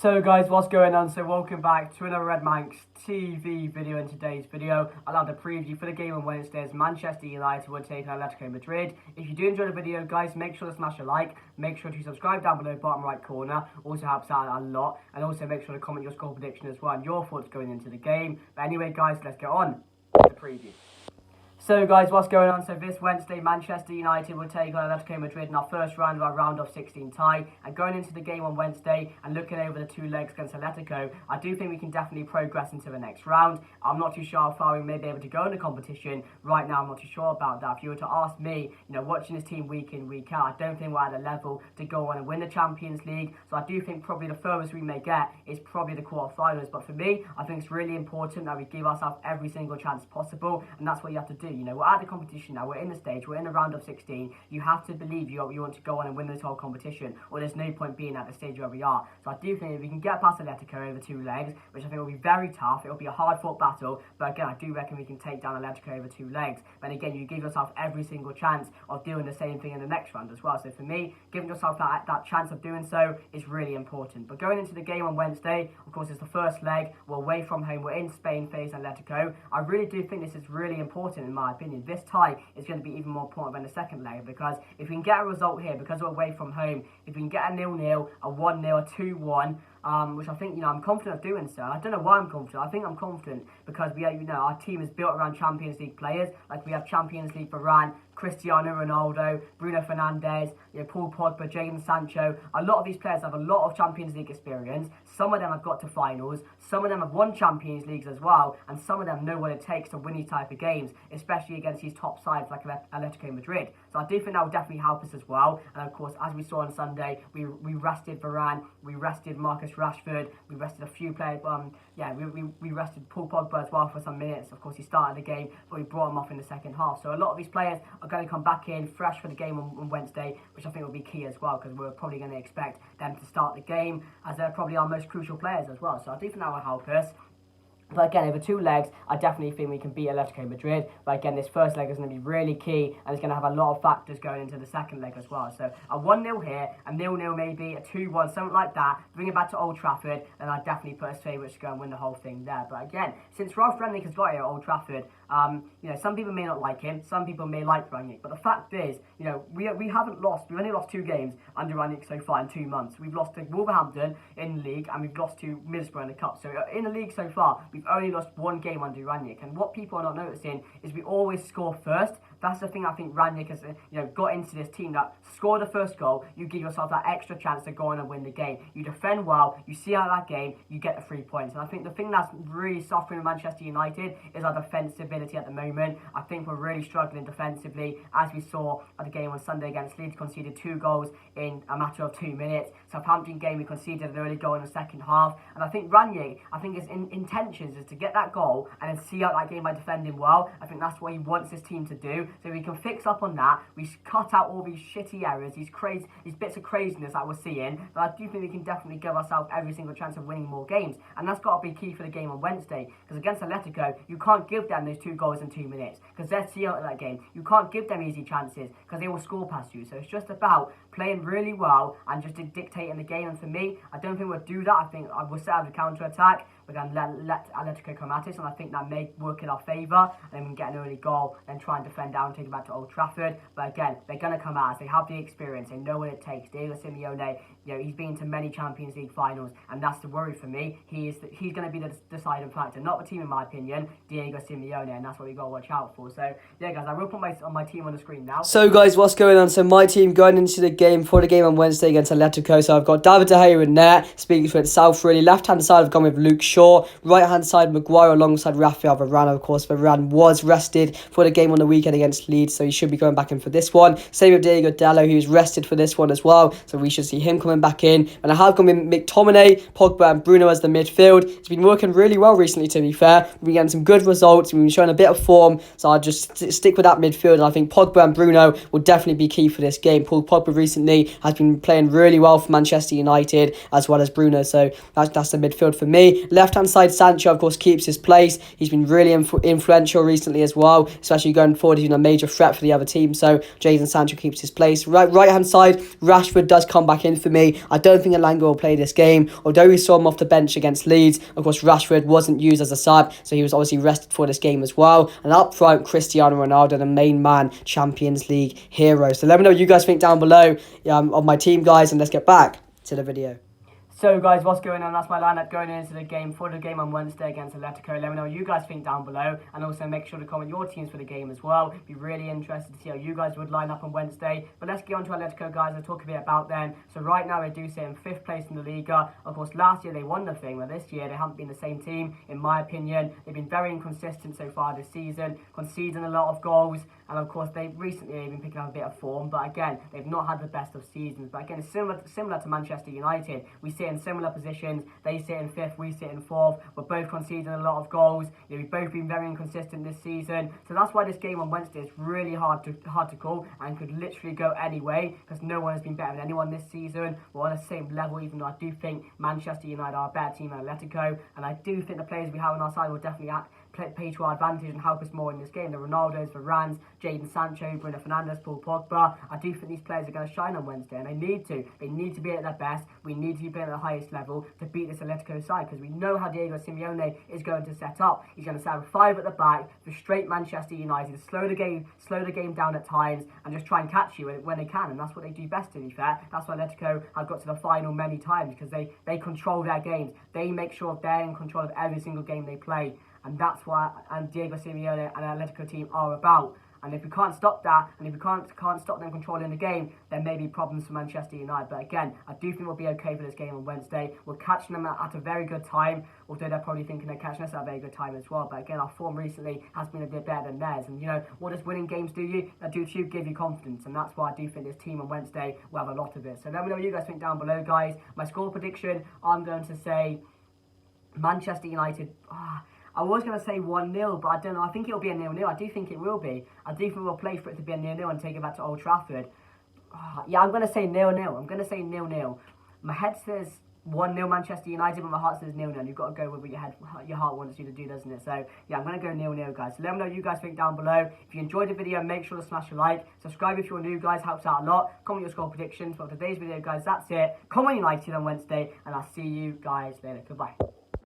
So guys, what's going on? So welcome back to another Red Manx TV video. In today's video, I'll have the preview for the game on Wednesday as Manchester United will take on Atletico Madrid. If you do enjoy the video, guys, make sure to smash a like, make sure to subscribe down below, bottom right corner, also helps out a lot, and also make sure to comment your score prediction as well and your thoughts going into the game. But anyway guys, let's get on with the preview. So guys, what's going on? So this Wednesday, Manchester United will take on Atletico Madrid in our first round of our round of 16 tie. And going into the game on Wednesday and looking over the two legs against Atletico, I do think we can definitely progress into the next round. I'm not too sure how far we may be able to go in the competition. Right now, I'm not too sure about that. If you were to ask me, watching this team week in, week out, I don't think we're at a level to go on and win the Champions League. So I do think probably the furthest we may get is probably the quarterfinals. But for me, I think it's really important that we give ourselves every single chance possible. And that's what you have to do. We're at the competition now, we're in the stage, we're in the round of 16. You have to believe you want to go on and win this whole competition, or there's no point being at the stage where we are. So I do think if we can get past Atletico over two legs, which I think will be very tough, it'll be a hard fought battle, but again, I do reckon we can take down Atletico over two legs. But again, you give yourself every single chance of doing the same thing in the next round as well. So for me, giving yourself that chance of doing so is really important. But going into the game on Wednesday, of course, it's the first leg, we're away from home, we're in Spain facing Atletico. I really do think this is really important in my opinion. This tie is going to be even more important than the second leg, because if we can get a result here, because we're away from home, if we can get a 0-0, a 1-0, a 2-1, which I think, I'm confident of doing so. I don't know why I'm confident. I think I'm confident because we, our team is built around Champions League players. Like we have Champions League Varane, Cristiano Ronaldo, Bruno Fernandes, Paul Pogba, Jadon Sancho. A lot of these players have a lot of Champions League experience. Some of them have got to finals. Some of them have won Champions Leagues as well. And some of them know what it takes to win these type of games, especially against these top sides like Atletico Madrid. So I do think that will definitely help us as well. And of course, as we saw on Sunday, we rested Varane, we rested Marcus Rashford, we rested a few players. We rested Paul Pogba as well for some minutes. Of course, he started the game, but we brought him off in the second half. So a lot of these players are going to come back in fresh for the game on Wednesday, which I think will be key as well, because we're probably going to expect them to start the game as they're probably our most crucial players as well. So I do think that will help us. But again, over two legs, I definitely think we can beat Atletico Madrid. But again, this first leg is going to be really key, and it's going to have a lot of factors going into the second leg as well. So a 1-0 here, a 0-0 maybe, a 2-1, something like that. Bring it back to Old Trafford, and I'd definitely put us favourites to go and win the whole thing there. But again, since Ralph Rangnick has got here at Old Trafford, some people may not like him, some people may like Rangnick. But the fact is, we haven't lost. We've only lost two games under Rangnick so far in 2 months. We've lost to Wolverhampton in the league, and we've lost to Middlesbrough in the cup. So in the league so far, we've only lost one game under Rangnick, and what people are not noticing is we always score first. That's the thing I think Rangnick has got into this team, that score the first goal, you give yourself that extra chance to go on and win the game. You defend well, you see out that game, you get the 3 points. And I think the thing that's really suffering Manchester United is our defensivity at the moment. I think we're really struggling defensively, as we saw at the game on Sunday against Leeds, conceded 2 goals in a matter of 2 minutes. Southampton game, we conceded an early goal in the second half. And I think Rangnick, his intentions is to get that goal and then see out that game by defending well. I think that's what he wants his team to do. So we can fix up on that. We cut out all these shitty errors, these bits of craziness that we're seeing. But I do think we can definitely give ourselves every single chance of winning more games. And that's got to be key for the game on Wednesday. Because against Atletico, you can't give them those 2 goals in 2 minutes, because they're see out of that game. You can't give them easy chances, because they will score past you. So it's just about playing really well and just dictating the game. And for me, I don't think we'll do that. I think we'll set up the counter-attack. We're going to let Atletico come at us, and I think that may work in our favour. And then we can get an early goal, then try and defend down, take it back to Old Trafford. But again, they're going to come at us. They have the experience. They know what it takes. Diego Simeone, he's been to many Champions League finals, and that's the worry for me. He's going to be the deciding factor, not the team in my opinion, Diego Simeone, and that's what we got to watch out for. So yeah, guys, I will put my team on the screen now. So guys, what's going on? So my team going into the game for the game on Wednesday against Atletico. So I've got David De Gea in there, speaking for itself really. Left hand side I've gone with Luke Shaw. Right hand side Maguire alongside Rafael Varane. Of course, Varane was rested for the game on the weekend against Leeds, so he should be going back in for this one. Same with Diego Dallo, who's rested for this one as well, so we should see him coming back in. And I have gone with McTominay, Pogba and Bruno as the midfield. It's been working really well recently, to be fair. We've been getting some good results, we've been showing a bit of form, so I'll just stick with that midfield. And I think Pogba and Bruno will definitely be key for this game. Paul Pogba recently has been playing really well for Manchester United, as well as Bruno. So that's the midfield for me. Left-hand side, Sancho, of course, keeps his place. He's been really influential recently as well, especially going forward. He's been a major threat for the other team. So Jadon Sancho keeps his place. Right-hand side, Rashford does come back in for me. I don't think Elanga will play this game, although we saw him off the bench against Leeds. Of course, Rashford wasn't used as a sub, so he was obviously rested for this game as well. And up front, Cristiano Ronaldo, the main man, Champions League hero. So let me know what you guys think down below of my team, guys, and let's get back to the video. So guys, what's going on? That's my lineup going into the game for the game on Wednesday against Atletico. Let me know what you guys think down below, and also make sure to comment your teams for the game as well. Be really interested to see how you guys would line up on Wednesday. But let's get on to Atletico, guys, and talk a bit about them. So right now they do sit in 5th place in the Liga. Of course, last year they won the thing, but this year they haven't been the same team, in my opinion. They've been very inconsistent so far this season, conceding a lot of goals, and of course they recently have been picking up a bit of form. But again, they've not had the best of seasons. But again, it's similar to Manchester United. We sit in similar positions. They sit in 5th, we sit in 4th. We're both conceding a lot of goals. We've both been very inconsistent this season. So that's why this game on Wednesday is really hard to call and could literally go any way, because no one has been better than anyone this season. We're on the same level, even though I do think Manchester United are a better team than Atletico. And I do think the players we have on our side will definitely play to our advantage and help us more in this game. The Ronaldos, Varane, Jadon Sancho, Bruno Fernandes, Paul Pogba. I do think these players are going to shine on Wednesday, and they need to. They need to be at their best. We need to be playing at the highest level to beat this Atletico side, because we know how Diego Simeone is going to set up. He's going to set up 5 at the back for straight Manchester United, slow the game down at times, and just try and catch you when they can. And that's what they do best, to be fair. That's why Atletico have got to the final many times, because they control their games. They make sure they're in control of every single game they play. And that's why Diego Simeone and the Atletico team are about. And if we can't stop that, and if we can't stop them controlling the game, there may be problems for Manchester United. But again, I do think we'll be okay for this game on Wednesday. We're catching them at a very good time, although they're probably thinking they're catching us at a very good time as well. But again, our form recently has been a bit better than theirs. And you know, what does winning games do you? That do give you confidence. And that's why I do think this team on Wednesday will have a lot of it. So let me know what you guys think down below, guys. My score prediction, I'm going to say Manchester United... I was going to say 1-0, but I don't know. I think it'll be a 0-0. I do think it will be. I do think we'll play for it to be a 0-0 and take it back to Old Trafford. Yeah, I'm going to say 0-0. I'm going to say 0-0. My head says 1-0 Manchester United, but my heart says 0-0. You've got to go with what your heart wants you to do, doesn't it? So, yeah, I'm going to go 0-0, guys. So let me know what you guys think down below. If you enjoyed the video, make sure to smash a like. Subscribe if you're new, guys. Helps out a lot. Comment your score predictions. For today's video, guys, that's it. Come on United on Wednesday, and I'll see you guys later. Goodbye.